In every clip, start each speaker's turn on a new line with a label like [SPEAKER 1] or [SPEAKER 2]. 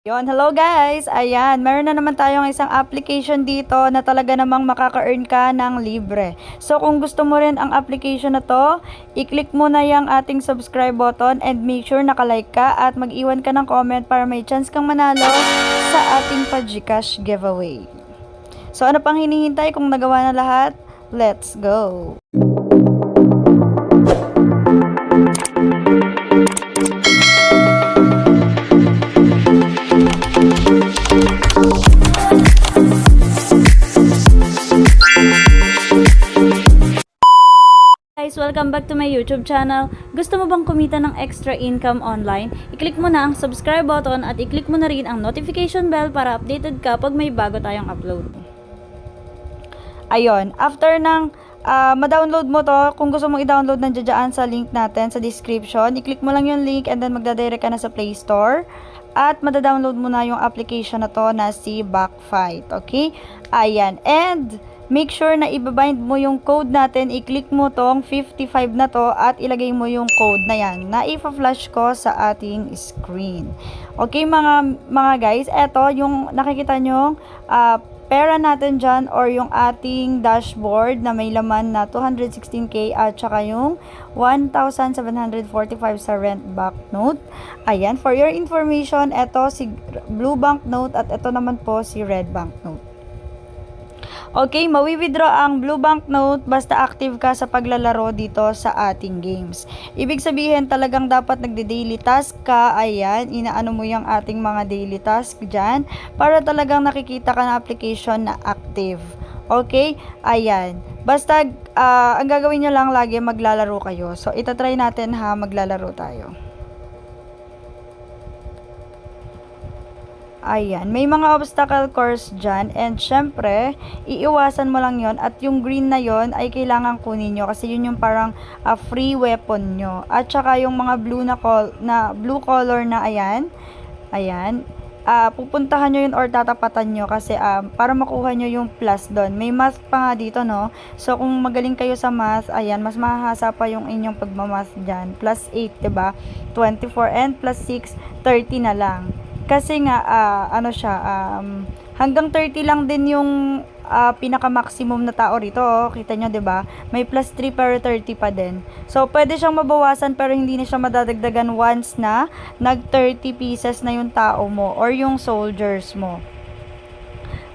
[SPEAKER 1] Hello guys! Ayan, meron na naman tayong isang application dito na talaga namang makaka-earn ka ng libre. So kung gusto mo rin ang application na to, i-click mo na yung ating subscribe button and make sure naka-like ka at mag-iwan ka ng comment para may chance kang manalo sa ating pa-Gcash giveaway. So ano pang hinihintay kung nagawa na lahat? Let's go! Guys, welcome back to my YouTube channel. Gusto mo bang kumita ng extra income online? I-click mo na ang subscribe button at i-click mo na rin ang notification bell para updated ka pag may bago tayong upload. Ayun, after ng ma-download mo to, kung gusto mong i-download, nandiyan dyan sa link natin sa description. I-click mo lang yung link and then magdadirect ka na sa Play Store. At mada-download mo na yung application na to na si Backfight. Okay? Ayan. And make sure na i-bind mo yung code natin. I-click mo tong 55 na to at ilagay mo yung code na yan na ipa-flash ko sa ating screen. Okay mga guys, eto yung nakikita nyo pera natin dyan or yung ating dashboard na may laman na 216k at saka yung 1,745 sa rent banknote. Ayan, for your information, eto si blue banknote at eto naman po si red banknote. Okay, mawi-withdraw ang blue banknote basta active ka sa paglalaro dito sa ating games. Ibig sabihin talagang dapat nagde-daily task ka. Ayan, inaano mo yung ating mga daily task dyan para talagang nakikita ka na application na active. Okay, ayan. Basta ang gagawin nyo lang lagi maglalaro kayo. So, itatry natin ha, maglalaro tayo. Ayan, may mga obstacle course dyan and syempre, iiwasan mo lang yon at yung green na yon ay kailangan kunin nyo kasi yun yung parang free weapon nyo. At saka yung mga blue blue color na ayan, pupuntahan nyo yun or tatapatan nyo kasi para makuha nyo yung plus doon. May math pa nga dito, no? So, kung magaling kayo sa math, ayan, mas mahahasa pa yung inyong pagmamath dyan. Plus 8, diba? 24 and plus 6, 30 na lang. Kasi nga, hanggang 30 lang din yung pinaka-maximum na tao rito. Oh. Kita nyo, 'di ba? May plus 3 pero 30 pa din. So, pwede siyang mabawasan pero hindi na siya madadagdagan once na nag-30 pieces na yung tao mo or yung soldiers mo.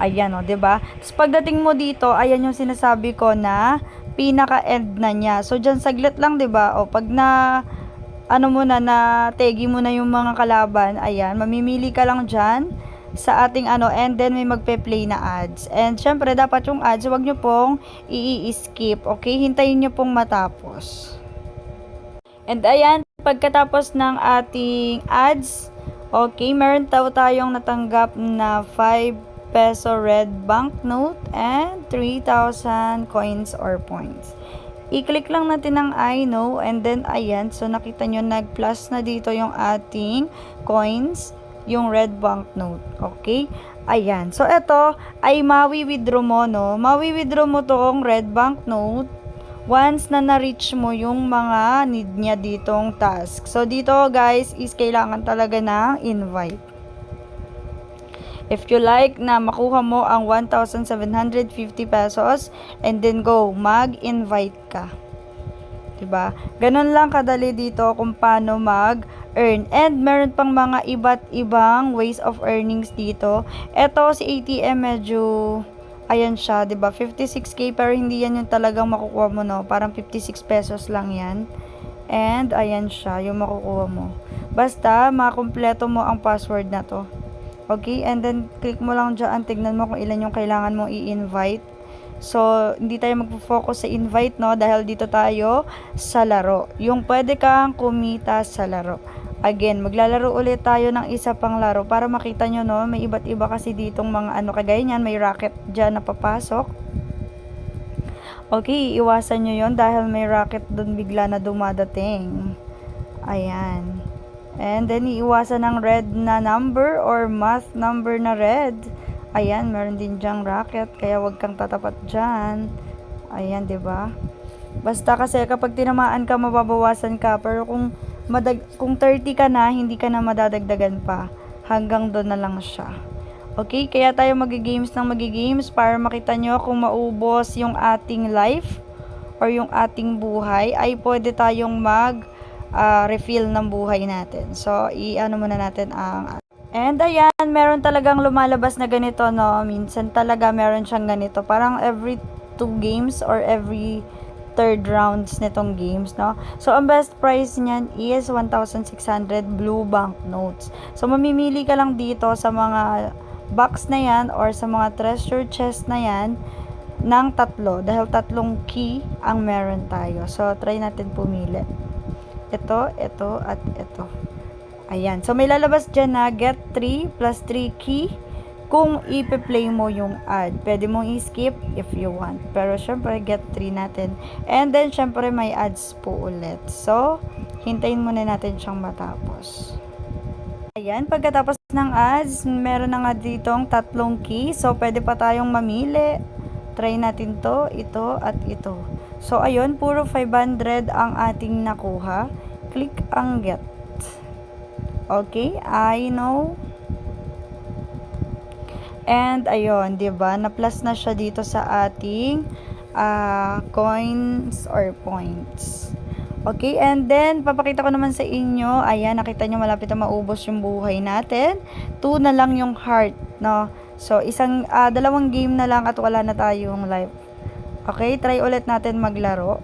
[SPEAKER 1] Ayan, 'di ba? Tapos pagdating mo dito, ayan yung sinasabi ko na pinaka-end na niya. So, diyan saglit lang, 'di ba? O pag na tegi mo na yung mga kalaban, ayan, mamimili ka lang dyan sa ating and then may magpe-play na ads. And syempre, dapat yung ads, wag nyo pong i-skip, okay? Hintayin nyo pong matapos. And ayan, pagkatapos ng ating ads, okay, meron tayong natanggap na 5 peso red banknote and 3,000 coins or points. I-click lang natin ang I know and then ayan, so nakita nyo nag-plus na dito yung ating coins, yung red banknote. Okay? Ayan. So ito ay mawi-withdraw mo, no? Mawi-withdraw mo tong red banknote once na na-reach mo yung mga need niya ditong task. So dito guys is kailangan talaga ng invite. If you like na makuha mo ang 1,750 pesos and then go, mag-invite ka. Diba? Ganun lang kadali dito kung paano mag-earn. And meron pang mga iba't ibang ways of earnings dito. Ito si ATM medyo, ayan siya, diba? 56k pero hindi yan yung talagang makukuha mo, no? Parang 56 pesos lang yan. And ayan siya, yung makukuha mo. Basta, makumpleto mo ang password na to. Okay, and then click mo lang dyan, tignan mo kung ilan yung kailangan mong i-invite. So, hindi tayo magpo-focus sa invite, no? Dahil dito tayo sa laro. Yung pwede kang kumita sa laro. Again, maglalaro ulit tayo ng isa pang laro para makita nyo, no? May iba't iba kasi ditong mga kagaya nyan. May racket dyan na papasok. Okay, iwasan nyo yon dahil may racket doon bigla na dumadating. Ayan. And then, iiwasan ng red na number or math number na red. Ayan, meron din dyang racket. Kaya wag kang tatapat dyan. Ayan, 'di ba? Basta kasi kapag tinamaan ka, mababawasan ka. Pero kung 30 ka na, hindi ka na madadagdagan pa. hanggang doon na lang siya. Okay, kaya tayo magigames ng magigames para makita nyo kung maubos yung ating life or yung ating buhay, ay pwede tayong refill ng buhay natin. So, i-ano muna natin ang... And ayan, meron talagang lumalabas na ganito, no? Minsan talaga meron siyang ganito. Parang every 2 games or every third rounds nitong games, no? So, ang best price niyan is 1,600 blue banknotes. So, mamimili ka lang dito sa mga box na yan or sa mga treasure chest na yan ng 3 dahil 3 key ang meron tayo. So, try natin pumili. Ito, at ito. Ayan. So, may lalabas dyan na get 3 plus 3 key kung ipe-play mo yung ad. Pwede mong i-skip if you want. Pero, syempre, get 3 natin. And then, syempre, may ads po ulit. So, hintayin muna natin siyang matapos. Ayan, pagkatapos ng ads, meron na nga ditong 3 key. So, pwede pa tayong mamili. Try natin to, ito, at ito. So, ayun, puro 500 ang ating nakuha. Click ang get. Okay, I know. And, ayun, diba? Na-plus na siya dito sa ating coins or points. Okay, and then, papakita ko naman sa inyo, ayan, nakita nyo malapit na maubos yung buhay natin. 2 na lang yung heart, no? So, 2 game na lang at wala na tayong life. Okay, try ulit natin maglaro.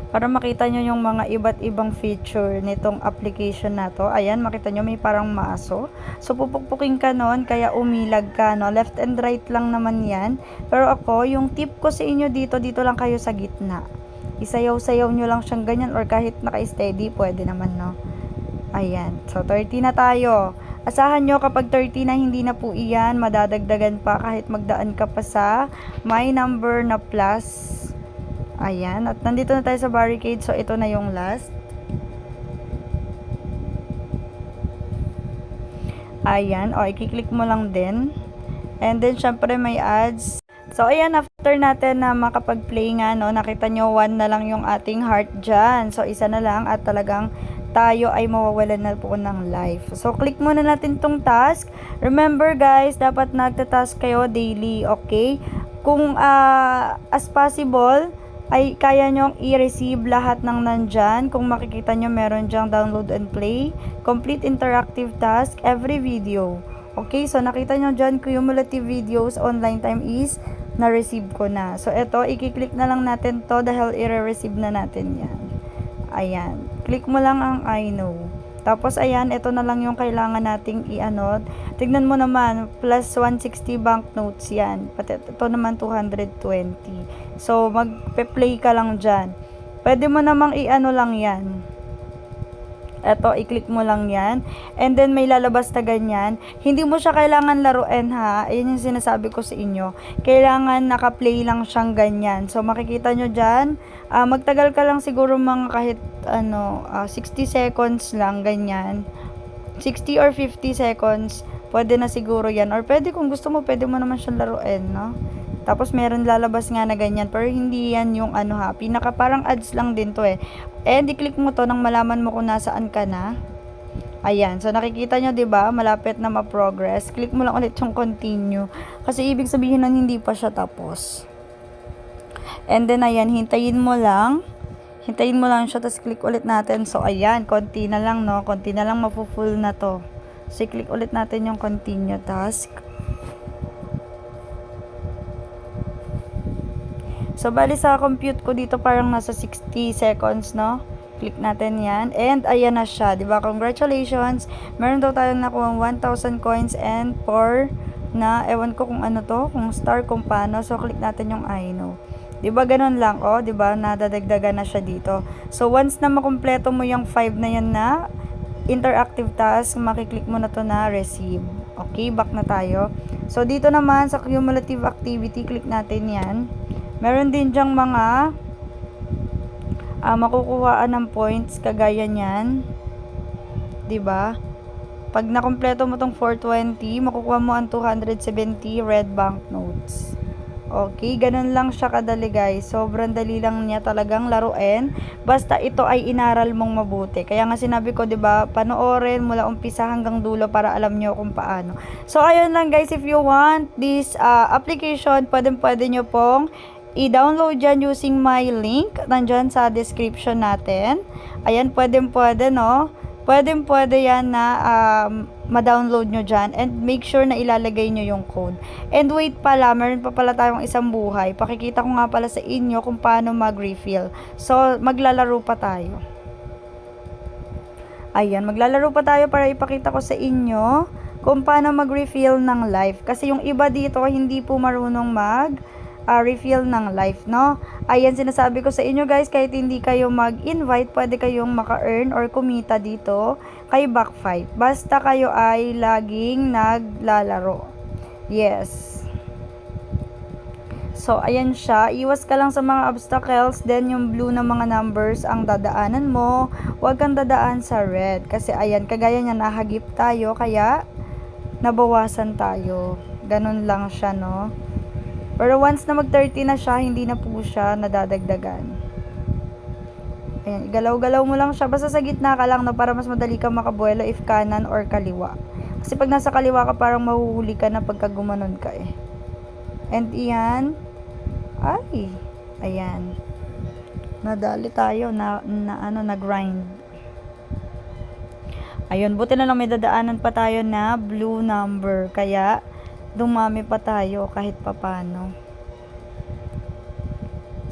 [SPEAKER 1] Para makita nyo yung mga iba't ibang feature nitong application na to. Ayan, makita nyo may parang maso. So, pupukpukin ka nun, kaya umilag ka, no? Left and right lang naman yan. Pero ako, yung tip ko sa inyo dito lang kayo sa gitna. Isayaw-sayaw nyo lang siyang ganyan or kahit naka-steady, pwede naman, no? Ayan. So, 30 na tayo. Asahan nyo kapag 30 na, hindi na po iyan. Madadagdagan pa kahit magdaan ka pa sa my number na plus. Ayan. At nandito na tayo sa barricade. So, ito na yung last. Ayan. O, i-click mo lang din. And then, syempre, may ads. So, ayan, after natin na makapag-play nga, no, nakita nyo, 1 na lang yung ating heart dyan. So, 1 na lang at talagang tayo ay mawawalan na po ng life. So, click muna natin tong task. Remember, guys, dapat nagtatask kayo daily, okay? Kung as possible, ay kaya nyong i-receive lahat ng nandyan. Kung makikita nyo, meron dyang download and play. Complete interactive task every video. Okay, so nakita nyo dyan, cumulative videos, online time is na-receive ko na. So, ito, i-click na lang natin to dahil i-receive na natin yan. Ayan. Click mo lang ang I know. Tapos, ayan, ito na lang yung kailangan nating i-ano. Tignan mo naman, plus 160 banknotes yan. Pati ito naman 220. So, magpe-play ka lang dyan. Pwede mo namang i-ano lang yan. Eto, i-click mo lang yan. And then, may lalabas na ganyan. Hindi mo siya kailangan laruin, ha. Ayan yung sinasabi ko sa inyo. Kailangan naka-play lang siyang ganyan. So, makikita nyo dyan. Magtagal ka lang siguro mga kahit 60 seconds lang, ganyan. 60 or 50 seconds. Pwede na siguro yan. Or pwede, kung gusto mo, pwede mo naman siyang laruin, no? Tapos meron lalabas nga na ganyan, pero hindi yan yung pinaka parang ads lang din to eh. And i-click mo to nang malaman mo kung nasaan ka na. Ayan, so nakikita nyo 'di ba, malapit na ma-progress. Click mo lang ulit yung continue kasi ibig sabihin nun hindi pa siya tapos. And then ayan, hintayin mo lang siya, tapos click ulit natin. So ayan, konti na lang, no, konti na lang mafu-full na to. So click ulit natin yung continue task. So, bali sa compute ko dito parang nasa 60 seconds, no? Click natin yan. And, ayan na siya, diba? Congratulations! Meron daw tayong nakuha 1,000 coins and 4 na, ewan ko kung ano to, kung star, kung paano. So, click natin yung I know. Diba, ganun lang, oh, diba? Nadadagdagan na siya dito. So, once na makumpleto mo yung 5 na yan na interactive task, makiklik mo na to na receive. Okay, back na tayo. So, dito naman sa cumulative activity, click natin yan. Meron din dyang mga makukuhaan ng points kagaya niyan. 'Di ba? Pag nakumpleto mo tong 420, makukuha mo ang 270 red banknotes. Okay, ganun lang siya kadali guys. Sobrang dali lang niya talagang laruin. Basta ito ay inaral mong mabuti. Kaya nga sinabi ko, 'di ba, panoorin mula umpisa hanggang dulo para alam niyo kung paano. So ayun lang guys, if you want this application, pwede nyo pong i-download dyan using my link. Nandyan sa description natin. Ayan, pwede no. Pwede yan na ma-download nyo dyan. And make sure na ilalagay nyo yung code. And wait pala, meron pa pala tayong isang buhay. Pakikita ko nga pala sa inyo kung paano mag-refill. So, maglalaro pa tayo. Ayan, maglalaro pa tayo para ipakita ko sa inyo kung paano mag-refill ng life. Kasi yung iba dito, hindi po marunong refill ng life, no? Ayan, sinasabi ko sa inyo guys, kahit hindi kayo mag-invite, pwede kayong maka-earn or kumita dito kay Back5. Basta kayo ay laging naglalaro. Yes. So, ayan siya. Iwas ka lang sa mga obstacles. Then, yung blue na mga numbers ang dadaanan mo. Huwag kang dadaan sa red. Kasi, ayan, kagaya niya, nahagip tayo. Kaya, nabawasan tayo. Ganun lang siya, no? Pero once na mag-30 na siya, hindi na po siya nadadagdagan. Ayan, igalaw-galaw mo lang siya. Basta sa gitna ka lang, no, para mas madali kang makabuelo if kanan or kaliwa. Kasi pag nasa kaliwa ka, parang mahuhuli ka na pagka gumanon ka eh. And iyan. Ay, ayan. Nadali tayo na grind. Ayun, buti na lang may dadaanan pa tayo na blue number. Kaya, dumami pa tayo kahit papano.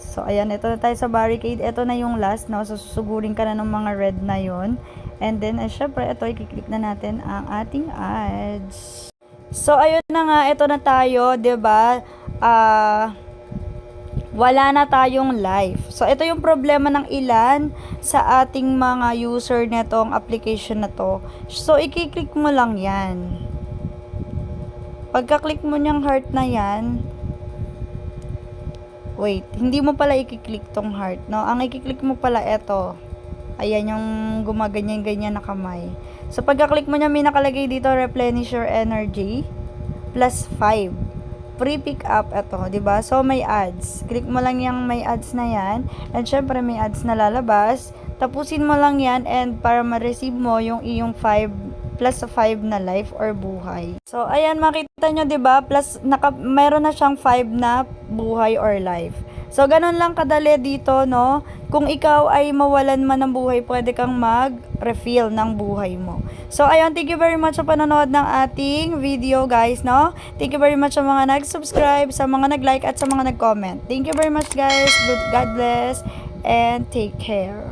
[SPEAKER 1] So, ayan, ito na tayo sa barricade. Ito na yung last, no? So, susugurin ka na ng mga red na yon. And then, syempre, ito, i-click na natin ang ating ads. So, ayun na nga, ito na tayo, 'di ba? Wala na tayong live. So, ito yung problema ng ilan sa ating mga user netong application na to. So, i-click mo lang yan. Pagka-click mo niyang heart na yan, wait, hindi mo pala i-click tong heart, no? Ang i-click mo pala ito. Ayan yung gumaganyan-ganyan na kamay. So, pagka-click mo niya, may nakalagay dito, replenish your energy, plus 5. Free pick up, ito, diba? So, may ads. Click mo lang yung may ads na yan. And, syempre, may ads na lalabas. Tapusin mo lang yan, and para ma-receive mo yung iyong 5 plus 5 na life or buhay. So, ayan, makita nyo, diba? Plus, mayroon na siyang 5 na buhay or life. So, ganun lang kadali dito, no? Kung ikaw ay mawalan man ng buhay, pwede kang mag-refill ng buhay mo. So, ayun, thank you very much sa panonood ng ating video, guys, no? Thank you very much sa mga nag-subscribe, sa mga nag-like, at sa mga nag-comment. Thank you very much, guys. God bless, and take care.